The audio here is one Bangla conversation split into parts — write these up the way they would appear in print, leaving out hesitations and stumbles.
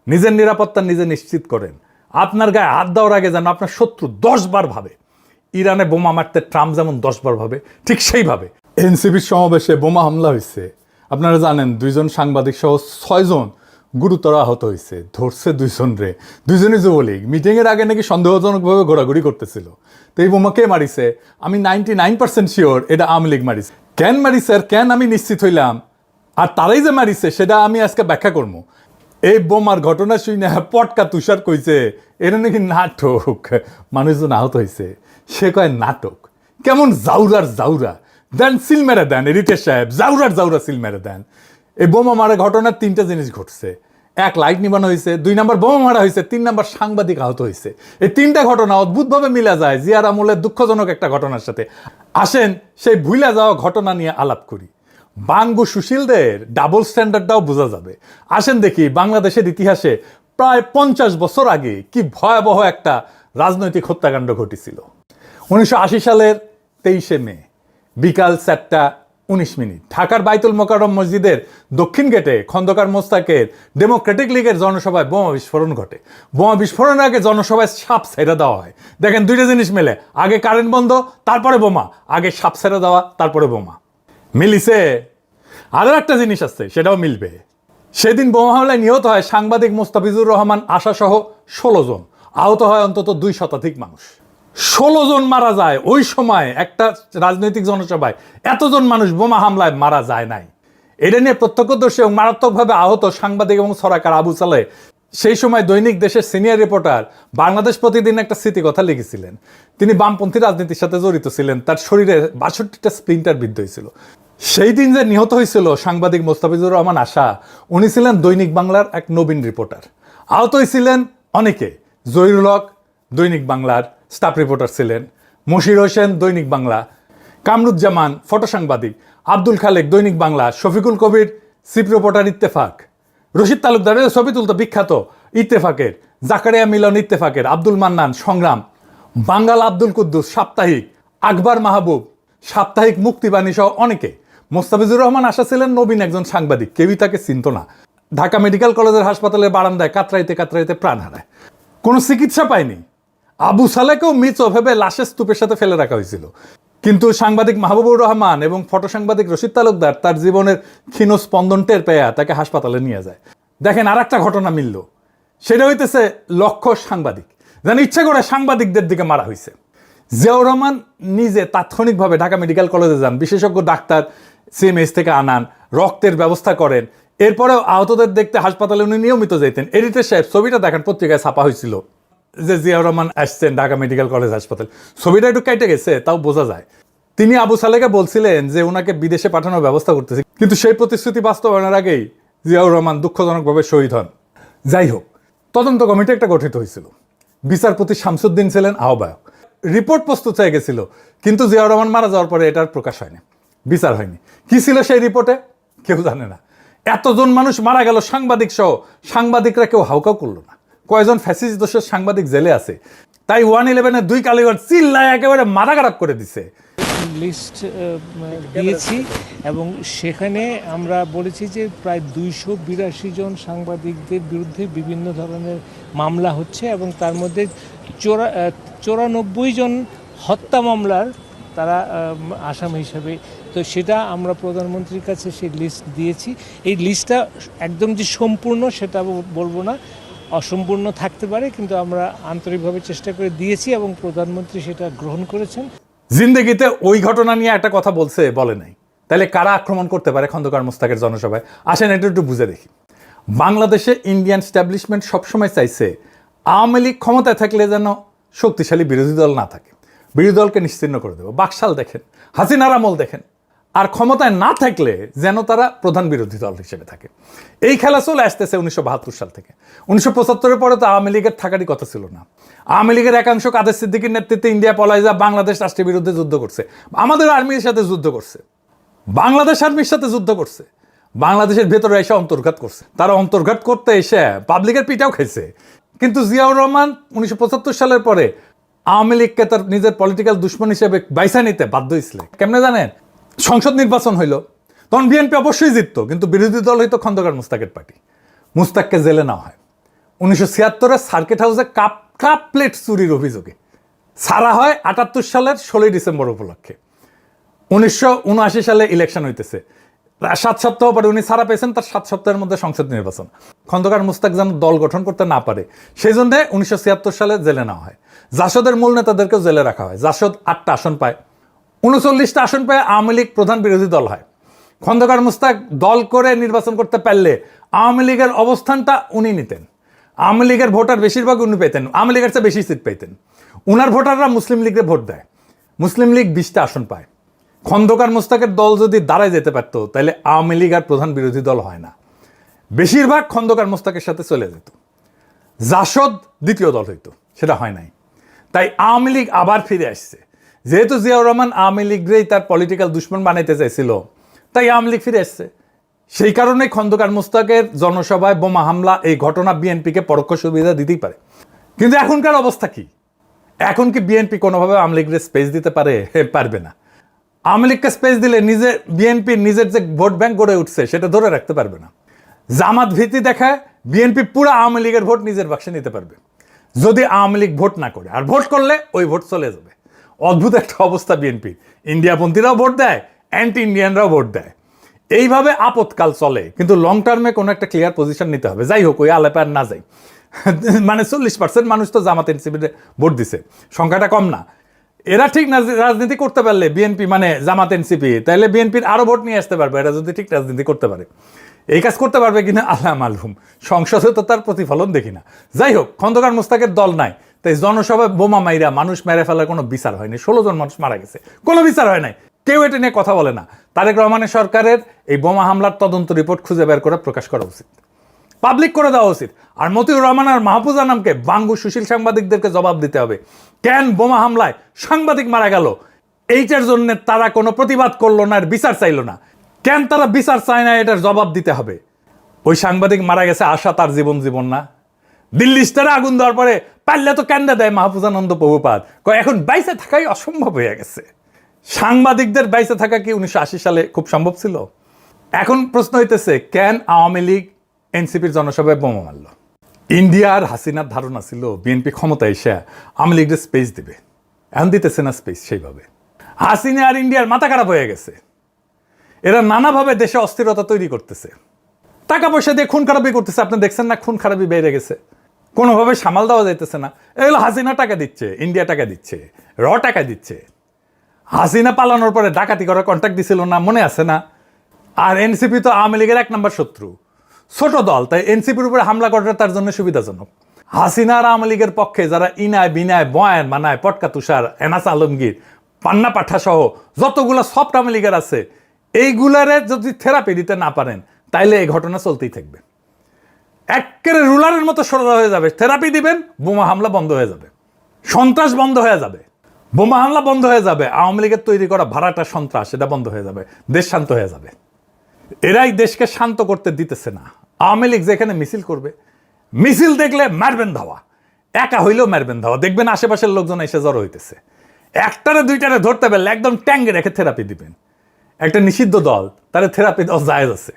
নিজের নিরাপত্তা নিজে নিশ্চিত করেন। আপনার গায়ে হাত দেওয়ার আগে যেন আপনার শত্রু 10 বার ভাবে। ইরানে বোমা মারতে ট্রাম্প যেমন 10 বার ভাবে, ঠিক সেইভাবে এনসিপির সমাবেশে বোমা হামলা হয়েছে। আপনারা জানেন 2 জন সাংবাদিক সহ 6 জন গুরুতর আহত হয়েছে। ধরছে 2 জন রে, 2 জনই যুবলীগ। মিটিংয়ের আগে নাকি সন্দেহজনকভাবে ঘোরাঘুরি করতেছিল। তো এই বোমা কে মারিছে? আমি 99% শিওর এটা আওয়ামী লীগ মারিছে। কেন মারিছে আর কেন আমি নিশ্চিত হইলাম, আর তারাই যে মারিছে সেটা আমি আজকে ব্যাখ্যা করবো। এই বোমার ঘটনা শুনে পটকা তুষার কইছে এটা নাকি নাটক, মানুষজন আহত হয়েছে। সে কয় নাটক? কেমন জাউরার জাউরা দেন, সিল মেরে দেন এডিটর সাহেব, জাউরার জাউরা সিল মেরে দেন। এই বোমা মারা ঘটনার 3টা জিনিস ঘটছে। 1, লাইট নিবানো হয়েছে, 2 নাম্বার বোমা মারা হয়েছে, 3 নাম্বার সাংবাদিক আহত হয়েছে। এই 3টা ঘটনা অদ্ভুতভাবে মিলা যায় জিয়ার আমলের দুঃখজনক একটা ঘটনার সাথে। আসেন সেই ভুলে যাওয়া ঘটনা নিয়ে আলাপ করি। বাঙ্গু সুশীলদের ডাবল স্ট্যান্ডার্ডটাও বোঝা যাবে। আসেন দেখি বাংলাদেশের ইতিহাসে প্রায় 50 বছর আগে কি ভয়াবহ একটা রাজনৈতিক হত্যাকাণ্ড ঘটেছিল। 1980 সালের 23শে মে বিকাল 4:19 ঢাকার বাইতুল মোকাররম মসজিদের দক্ষিণ গেটে খন্দকার মোস্তাকের ডেমোক্রেটিক লীগের জনসভায় বোমা বিস্ফোরণ ঘটে। বোমা বিস্ফোরণের আগে জনসভায় সাপ ছেড়ে দেওয়া হয়। দেখেন 2টা জিনিস মেলে, আগে কারেন্ট বন্ধ তারপরে বোমা, আগে সাপ ছেড়ে দেওয়া তারপরে বোমা। মিলিছে? আরও একটা জিনিস আছে, সেটাও মিলবে। সেদিন বোমা হামলায় নিহত হয় সাংবাদিক মোস্তাফিজুর রহমান আশা সহ 16 জন, আহত হয় অন্তত 2 শতাধিক মানুষ। 16 জন মারা যায় ওই সময় একটা রাজনৈতিক জনসভায়। এতজন মানুষ বোমা হামলায় মারা যায় নাই। এটা নিয়ে প্রত্যক্ষদর্শী এবং মারাত্মকভাবে আহত সাংবাদিক এবং ছড়াকার আবু সালেহ সেই সময় দৈনিক দেশের সিনিয়র রিপোর্টার বাংলাদেশ প্রতিদিন একটা স্মৃতিকথা লিখেছিলেন। তিনি বামপন্থী রাজনীতির সাথে জড়িত ছিলেন। তার শরীরে 62টা স্প্লিন্টার বিদ্ধ হয়েছিল। সেই দিন যে নিহত হয়েছিল সাংবাদিক মোস্তাফিজুর রহমান আশা, উনি ছিলেন দৈনিক বাংলার এক নবীন রিপোর্টার। আহত হয়েছিলেন অনেকে। জহিরুল হক দৈনিক বাংলার স্টাফ রিপোর্টার ছিলেন, মশির হোসেন দৈনিক বাংলা, কামরুজ্জামান ফটো সাংবাদিক, আব্দুল খালেক দৈনিক বাংলা, শফিকুল কবির চিফ রিপোর্টার ইত্তেফাক, রশিদ তালুকদারের ছবি তুলতো বিখ্যাত ইত্তেফাকের, জাকারিয়া মিলন ইত্তেফাকের, আব্দুল মান্নান সংগ্রাম, বাঙ্গাল আব্দুল কুদ্দুস সাপ্তাহিক, আকবর মাহবুব সাপ্তাহিক, মুক্তিবাণী সহ অনেকে। মোস্তাফিজুর রহমান আশা ছিলেন নবীন একজন সাংবাদিক, কেউই তাকে চিনত না। ঢাকা মেডিকেল কলেজের হাসপাতালের বারান্দায় কাতরাইতে কাতরাইতে প্রাণ হারায়, কোনো চিকিৎসা পায়নি। আবু সালেকেও মৃত ভেবে লাশের স্তূপের সাথে ফেলে রাখা হয়েছিল। কিন্তু সাংবাদিক মাহবুবুর রহমান এবং ফটো সাংবাদিক রশিদ তালুকদার তার জীবনের ক্ষীণ স্পন্দন টের পেয়ে তাকে হাসপাতালে নিয়ে যায়। দেখেন আর একটা ঘটনা মিলল, সেটা হইতেছে লক্ষ্য সাংবাদিক যেন ইচ্ছা করে সাংবাদিকদের দিকে মারা হয়েছে। জিয়াউর রহমান নিজে তাৎক্ষণিকভাবে ঢাকা মেডিকেল কলেজে যান, বিশেষজ্ঞ ডাক্তার সিএমএইচ থেকে আনান, রক্তের ব্যবস্থা করেন। এরপরেও আহতদের দেখতে হাসপাতালে উনি নিয়মিত যেতেন। এডিটর সাহেব ছবিটা দেখেন, পত্রিকায় ছাপা হয়েছিল যে জিয়াউর রহমান আসছেন ঢাকা মেডিকেল কলেজ হাসপাতাল। ছবিটা একটু কেটে গেছে, তাও বোঝা যায়। তিনি আবু সালেহকে বলছিলেন যে ওনাকে বিদেশে পাঠানোর ব্যবস্থা করতেছে, কিন্তু সেই প্রতিশ্রুতি বাস্তবায়নের আগেই জিয়াউর রহমান দুঃখজনকভাবে শহীদ হন। যাই হোক, তদন্ত কমিটি একটা গঠিত হয়েছিল। বিচারপতি শামসুদ্দিন ছিলেন আহ্বায়ক। রিপোর্ট প্রস্তুত হয়ে গেছিল, কিন্তু জিয়াউর রহমান মারা যাওয়ার পরে এটার প্রকাশ হয়নি, বিচার হয়নি। কি ছিল সেই রিপোর্টে কেউ জানে না। এতজন মানুষ মারা গেল সাংবাদিক সহ, সাংবাদিকরা কেউ হাউকাউ করলো না। কয়জন ফ্যাসিস্ট দোষের সাংবাদিক জেলে আছে, তাই 111-এর 2 কালীগঞ্জ চিল্লায় একেবারে মাথা খারাপ করে দিছে। লিস্ট দিয়েছি এবং সেখানে আমরা বলেছি যে প্রায় 282 জন সাংবাদিকদের বিরুদ্ধে বিভিন্ন ধরনের মামলা হচ্ছে এবং তার মধ্যে 94 জন হত্যা মামলার তারা আসামি হিসাবে। তো সেটা আমরা প্রধানমন্ত্রীর কাছে সেই লিস্ট দিয়েছি। এই লিস্টটা একদম যে সম্পূর্ণ সেটা বলবো না, অসম্পূর্ণ থাকতে পারে, কিন্তু আমরা আন্তরিকভাবে চেষ্টা করে দিয়েছি এবং প্রধানমন্ত্রী সেটা গ্রহণ করেছেন। জিন্দেগিতে ওই ঘটনা নিয়ে একটা কথা বলছে, বলে নাই। তাহলে কারা আক্রমণ করতে পারে খন্দকার মোস্তাকের জনসভায়? আসেন এটা একটু বুঝে দেখি। বাংলাদেশে ইন্ডিয়ান স্ট্যাবলিশমেন্ট সবসময় চাইছে আওয়ামী লীগ ক্ষমতায় থাকলে যেন শক্তিশালী বিরোধী দল না থাকে, বিরোধী দলকে নিশ্চিহ্ন করে দেবো। বাকশাল দেখেন, হাসিনার আমল দেখেন। আর ক্ষমতায় না থাকলে যেন তারা প্রধান বিরোধী দল হিসেবে থাকে। এই খেলা চলে আসতেছে 1972 সাল থেকে। 1975-এর পরে তো আওয়ামী লীগের থাকারই কথা ছিল না। আওয়ামী লীগের একাংশ কাদের সিদ্দিকীর নেতৃত্বে ইন্ডিয়া পলায় যা বাংলাদেশ রাষ্ট্রের বিরুদ্ধে যুদ্ধ করছে, আমাদের আর্মির সাথে যুদ্ধ করছে, বাংলাদেশ আর্মির সাথে যুদ্ধ করছে, বাংলাদেশের ভেতরে এসে অন্তর্ঘাত করছে। তারা অন্তর্ঘাত করতে এসে পাবলিকের পিটাও খেয়েছে। কিন্তু জিয়াউর রহমান 1975 সালের পরে আওয়ামী লীগকে তার নিজের পলিটিক্যাল দুশ্মন হিসেবে বাইসা নিতে বাধ্য হয়েছিল। কেমনে জানেন? সংসদ নির্বাচন হইল, তখন বিএনপি অবশ্যই জিততো, কিন্তু বিরোধী দল হইতো খন্দকার মোস্তাকের পার্টি। মুস্তাককে জেলে নেওয়া হয়, 1976 সার্কিট হাউসে কাপ প্লেট চুরির অভিযোগে ছাড়া হয় 78 সালের 16 ডিসেম্বর উপলক্ষে। 1979 সালে ইলেকশন হইতেছে, 7 সপ্তাহ পরে উনি ছাড়া পেয়েছেন, তার 7 সপ্তাহের মধ্যে সংসদ নির্বাচন। খন্দকার মুস্তাক যেন দল গঠন করতে না পারে সেই জন্য 1976 সালে জেলে নেওয়া হয়। জাসদের মূল নেতাদেরকেও জেলে রাখা হয়। জাসদ 8টা আসন পায়, 39টা আসন পেয়ে আওয়ামী লীগ প্রধান বিরোধী দল হয়। খন্দকার মুস্তাক দল করে নির্বাচন করতে পারলে আওয়ামী লীগের অবস্থানটা উনি নিতেন। আওয়ামী লীগের ভোটার বেশিরভাগ উনি পেতেন, আওয়ামী লীগের চেয়ে বেশি সিট পেতেন। উনার ভোটাররা মুসলিম লীগকে ভোট দেয়, মুসলিম লীগ 20টা আসন পায়। খন্দকার মুস্তাকের দল যদি দাঁড়ায় যেতে পারত তাহলে আওয়ামী লীগ আর প্রধান বিরোধী দল হয় না, বেশিরভাগ খন্দকার মুস্তাকের সাথে চলে যেত। জাসদ দ্বিতীয় দল হইতো, সেটা হয় নাই। তাই আওয়ামী লীগ আবার ফিরে আসছে। যেহেতু জিয়াউর রহমান আওয়ামী লীগরেই তার পলিটিক্যাল দুশ্মন বানাইতে চাইছিল, তাই আওয়ামী লীগ ফিরে আসছে। সেই কারণে খন্দকার মুস্তাকের জনসভায় বোমা হামলা, এই ঘটনা বিএনপিকে পরোক্ষ সুবিধা দিতেই পারে। কিন্তু এখনকার অবস্থা কি? এখন কি বিএনপি কোনোভাবে আওয়ামী লীগের স্পেস দিতে পারে? পারবে না। আওয়ামী লীগকে স্পেস দিলে বিএনপির নিজের যে ভোট ব্যাংক গড়ে উঠছে সেটা ধরে রাখতে পারবে না। জামাত ভীতি দেখায় বিএনপি পুরো আওয়ামী লীগের ভোট নিজের বাক্সে নিতে পারবে যদি আওয়ামী লীগ ভোট না করে। আর ভোট করলে ওই ভোট চলে যাবে। অদ্ভুত একটা অবস্থা বিএনপি। ইন্ডিয়াপন্থীরাও ভোট দেয়, অ্যান্টি ইন্ডিয়ানরাও ভোট দেয়। এইভাবে আপদকাল চলে, কিন্তু লং টার্মে কোনো একটা ক্লিয়ার পজিশন নিতে হবে। যাই হোক, ওই আলাপে আর না যাই। মানে 40% মানুষ তো জামাত এনসিপিতে ভোট দিছে, সংখ্যাটা কম না। এরা ঠিক রাজনীতি করতে পারলে বিএনপি মানে জামাত এনসিপি, তাহলে বিএনপির আরো ভোট নিয়ে আসতে পারবে। এরা যদি ঠিক রাজনীতি করতে পারে, এই কাজ করতে পারবে কিনা আল্লাহ মালুম। সংসদে তো তার প্রতিফলন দেখি না। যাই হোক, খন্দকার মুস্তাকের দল নাই, তাই জনসভায় বোমা মাইরা মানুষ মেরে ফেলার কোনো বিচার হয়নি। 16 জন মানুষ মারা গেছে, কোনো বিচার হয় নাই। কেউ এটা নিয়ে কথা বলে না। তারেক রহমানের সরকারের এই বোমা হামলার তদন্ত রিপোর্ট খুঁজে বের করে প্রকাশ করা উচিত, পাবলিক করে দেওয়া উচিত। আর মতিউর রহমান আর মাহফুজ আনামকে বাঙ্গু সুশীল সাংবাদিকদেরকে জবাব দিতে হবে, কেন বোমা হামলায় সাংবাদিক মারা গেল। এইটার জন্য তারা কোনো প্রতিবাদ করলো না, আর বিচার চাইলো না। কেন তারা বিচার চায় না, এটার জবাব দিতে হবে। ওই সাংবাদিক মারা গেছে, আশা তার জীবন না। দিল্লি স্টারে আগুন দেওয়ার পরে পারলে তো কেন্দ্রে দেয় মাহফুজানন্দ প্রভুপাত, এখন বাইসে থাকাই অসম্ভব হয়ে গেছে। সাংবাদিকদের বাইসে থাকা কি 1980 সালে খুব সম্ভব ছিল? এখন প্রশ্ন হইতেছে, কেন আওয়ামী লীগ এনসিপির জনসভায় বোমা মারল? ইন্ডিয়ার হাসিনার ধারণা ছিল বিএনপি ক্ষমতায় এসে আওয়ামী লীগের স্পেস দিবে, এখন দিতেছে না স্পেস। সেইভাবে হাসিনা আর ইন্ডিয়ার মাথা খারাপ হয়ে গেছে। এরা নানাভাবে দেশে অস্থিরতা তৈরি করতেছে, টাকা পয়সা দিয়ে খুন খারাপি করতেছে। আপনি দেখছেন না, খুন খারাপি বেড়ে গেছে, কোনোভাবে সামাল দেওয়া যাইতেছে না। এগুলো হাসিনা টাকা দিচ্ছে, ইন্ডিয়া টাকা দিচ্ছে, টাকা দিচ্ছে। হাসিনা পালানোর পরে ডাকাতি করার কন্ট্রাক্ট দিছিল না, মনে আছে না? আর এনসিপি তো আওয়ামী লীগের 1 নম্বর শত্রু, ছোট দল, তাই এনসিপির উপরে হামলা করাটা তার জন্য সুবিধাজনক। হাসিনা আর আওয়ামী লীগের পক্ষে যারা ইনায় বিনায় বয়ান মানায়, পটকা তুষার, এনাস আলমগীর, পান্না পাঠা সহ যতগুলো সফট আওয়ামী লীগের আছে, এইগুলারে যদি থেরাপি দিতে না পারেন তাইলে এই ঘটনা চলতেই থাকবে। একেবারে রুলারের মতো সোজা হয়ে যাবে। থেরাপি দিবেন, বোমা হামলা বন্ধ হয়ে যাবে, সন্ত্রাস বন্ধ হয়ে যাবে, বোমা হামলা বন্ধ হয়ে যাবে, আওয়ামী লীগের তৈরি করা ভাড়াটা সন্ত্রাস সেটা বন্ধ হয়ে যাবে, দেশ শান্ত হয়ে যাবে। এরাই দেশকে শান্ত করতে দিতেছে না। আওয়ামী লীগ যেখানে মিছিল করবে, মিছিল দেখলে মারবেন ধাওয়া, একা হইলেও মারবেন ধাওয়া। দেখবেন আশেপাশের লোকজন এসে জড়ো হইতেছে, একটারে দুইটারে ধরতে পারলে একদম ট্যাঙ্গে রেখে থেরাপি দিবেন। একটা নিষিদ্ধ দল, তারা থেরাপি দেওয়া জায়েজ আছে।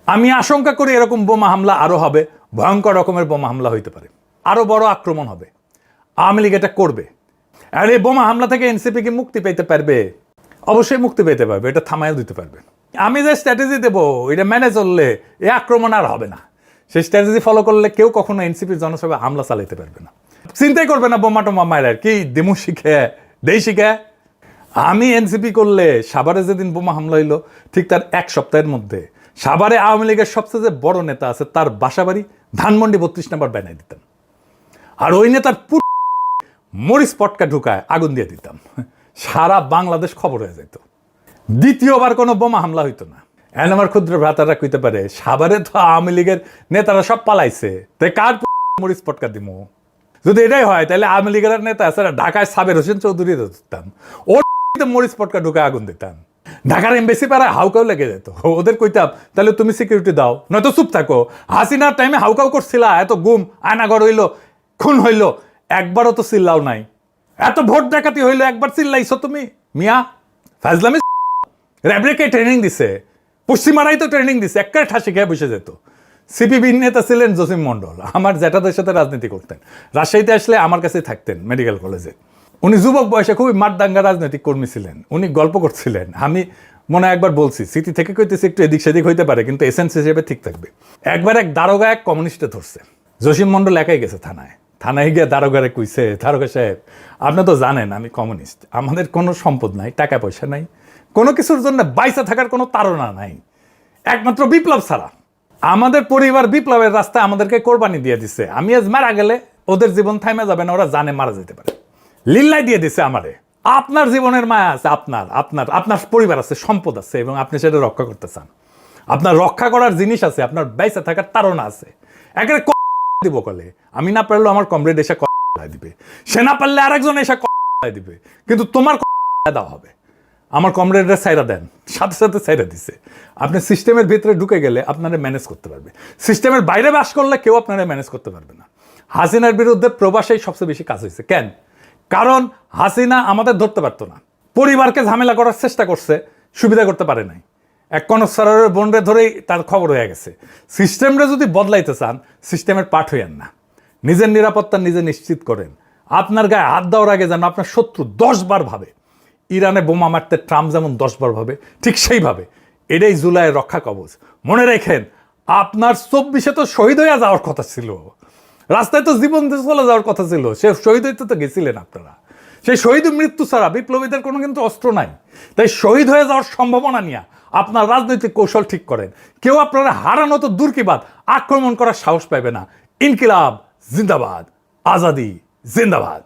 আমি আশঙ্কা করি এরকম বোমা হামলা আরো হবে, ভয়ঙ্কর রকমের বোমা হামলা হইতে পারে, আরো বড় আক্রমণ হবে। আওয়ামী লীগ এটা করবে। আর এই বোমা হামলা থেকে এনসিপি কি মুক্তি পেতে পারবে? অবশ্যই মুক্তি পেতে পারবে, এটা থামাইও দিতে পারবে। আমি যে স্ট্র্যাটেজি দেবো এটা মেনে চললে এই আক্রমণ আর হবে না। সেই স্ট্র্যাটেজি ফলো করলে কেউ কখনো এনসিপির জনসভায় হামলা চালাইতে পারবে না, চিন্তাই করবে না বোমা টোমা মায়ের কি দিমু শিখে দেই শিখে। আমি এনসিপি করলে সাভারে যেদিন বোমা হামলা হইলো ঠিক তার 1 সপ্তাহের মধ্যে সাভারে আওয়ামী লীগের সবচেয়ে যে বড় নেতা আছে তার বাসাবাড়ি ধানমন্ডি 32 নম্বর বানাই দিতাম, আর ওই নেতার মরিচ পটকা ঢুকায় আগুন দিয়ে দিতাম, সারা বাংলাদেশ খবর হয়ে যেত। দ্বিতীয়বার কোনো বোমা হামলা হইতো না। এখন আমার ক্ষুদ্র ভ্রাতারা কইতে পারে, সাভারে তো আওয়ামী লীগের নেতারা সব পালাইছে, তাই কার মরিচ পটকা দিমু? যদি এটাই হয় তাহলে আওয়ামী লীগের নেতা আছে ঢাকায় সাবের হোসেন চৌধুরী দিতাম, ওর মরিচ পটকা ঢুকায় আগুন দিতাম। ঢাকার এমবেসি পাড়ায় হাউকাও লেগে যেত, ওদের কইতাম তাহলে তুমি সিকিউরিটি দাও, নয়তো চুপ থাকো। হাসিনার টাইমে হাউকাও করছিলা, এত গুম আয়নাগর হইলো, খুন হইলো, একবারও তো চিল্লাও নাই। এত ভোট ডাকাতি হইলো, একবার চিল্লাইছো তুমি? মিয়া ফাজলামি। র্যাবরেকে ট্রেনিং দিছে, পশ্চিমারাই তো ট্রেনিং দিছে, একেবারে ঠাসি খেয়ে বসে যেত। সিপিবি নেতা ছিলেন জসিম মণ্ডল, আমার জ্যাঠাদের সাথে রাজনীতি করতেন, রাজশাহীতে আসলে আমার কাছেই থাকতেন মেডিকেল কলেজে। উনি যুবক বয়সে খুবই মাঠদাঙ্গা রাজনৈতিক কর্মী ছিলেন, উনি গল্প করছিলেন। আমি মনে হয় একবার বলছি, স্মৃতি থেকে কইতেছি একটু এদিক সেদিক হইতে পারে, কিন্তু এসেন্স হিসেবে ঠিক থাকবে। একবার এক দারোগা এক কমিউনিস্টে ধরছে, জসিম মণ্ডল একাই গেছে থানায়। থানায় গিয়ে দারোগারে কইছে, দারোগা সাহেব আপনি তো জানেন আমি কমিউনিস্ট, আমাদের কোনো সম্পদ নাই, টাকা পয়সা নাই, কোনো কিছুর জন্য বাইসে থাকার কোনো তাড়না নাই, একমাত্র বিপ্লব ছাড়া। আমাদের পরিবার বিপ্লবের রাস্তায় আমাদেরকে কোরবানি দিয়ে দিছে, আমি আজ মারা গেলে ওদের জীবন থামে যাবে না, ওরা জানে মারা যেতে পারে, লিল্লাই দিয়ে দিছে আমারে। আপনার জীবনের মায়া আছে, আপনার আপনার আপনার পরিবার আছে, সম্পদ আছে, এবং আপনি সেটা রক্ষা করতে চান। আপনার রক্ষা করার জিনিস আছে, আপনার বাইসে থাকার তাড়না আছে। একেবারে দিব কলে, আমি না পারলেও আমার কমরেড এসে দিবে, সে না পারলে আরেকজন এসে দিবে, কিন্তু তোমার দেওয়া হবে। আমার কমরেডরা সাইরা দেন, সাথে সাথে সাইরা দিছে। আপনি সিস্টেমের ভিতরে ঢুকে গেলে আপনারা ম্যানেজ করতে পারবে, সিস্টেমের বাইরে বাস করলে কেউ আপনারা ম্যানেজ করতে পারবে না। হাসিনার বিরুদ্ধে প্রবাসেই সবচেয়ে বেশি কাজ হয়েছে। কেন? কারণ হাসিনা আমাদের ধরতে পারতো না, পরিবারকে ঝামেলা করার চেষ্টা করছে, সুবিধা করতে পারে নাই। এক কনসারের বন্ডে ধরেই তার খবর হয়ে গেছে। সিস্টেমটা যদি বদলাইতে চান, সিস্টেমের পাঠ হইয়েন না, নিজের নিরাপত্তা নিজে নিশ্চিত করেন। আপনার গায়ে হাত দেওয়ার আগে যেন আপনার শত্রু 10 বার ভাবে। ইরানে বোমা মারতে ট্রাম্প যেমন 10 বার ভাবে, ঠিক সেইভাবে এটাই জুলাইয়ের রক্ষা কবচ। মনে রাখেন, আপনার 24-এ তো শহীদ হয়ে যাওয়ার কথা ছিল, রাস্তায় তো জীবন দিয়ে চলে যাওয়ার কথা ছিল, সে শহীদ হইতে তো গেছিলেন আপনারা। সেই শহীদ মৃত্যু ছাড়া বিপ্লবীদের কোনো কিন্তু অস্ত্র নাই। তাই শহীদ হয়ে যাওয়ার সম্ভাবনা নিয়ে আপনার রাজনৈতিক কৌশল ঠিক করেন। কেউ আপনারা হারানো তো দূর কি বাদ, আক্রমণ করার সাহস পাইবে না। ইনকিলাব জিন্দাবাদ, আজাদি জিন্দাবাদ।